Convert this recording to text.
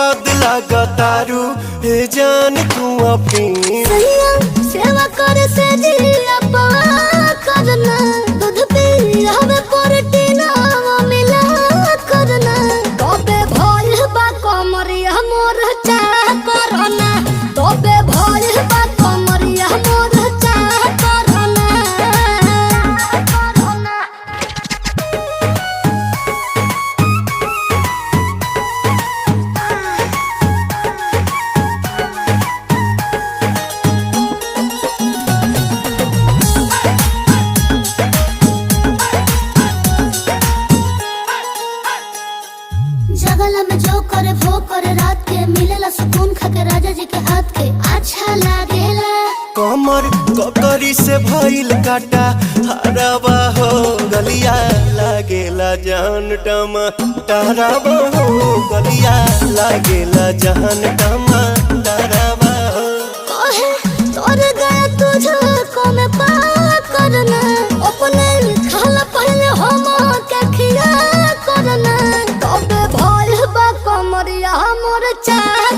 स्वाद लागा तारू हे जान तू अपनी सेवा करे से जिया करना दूध पी हमें प्रोटीन मिला करना तबे भइल बा कमरिया मोर चाह करना तबे भइल बा कमरिया मोर चाह करना जगला में जो करे वो करे रात के मिलेला सुकून खाके राजा जी के हाथ के अच्छा लागेला कमर ककरी से भइल काटा हराबा हो गलिया लागेला जान टमा डराबा हो गलिया लागेला जान टमा डराबा हो कहे तोर गया तुझको मैं पा करना अपने खाला पहले हम के खिया करना तबे भइल बा कमरिया मोर चाह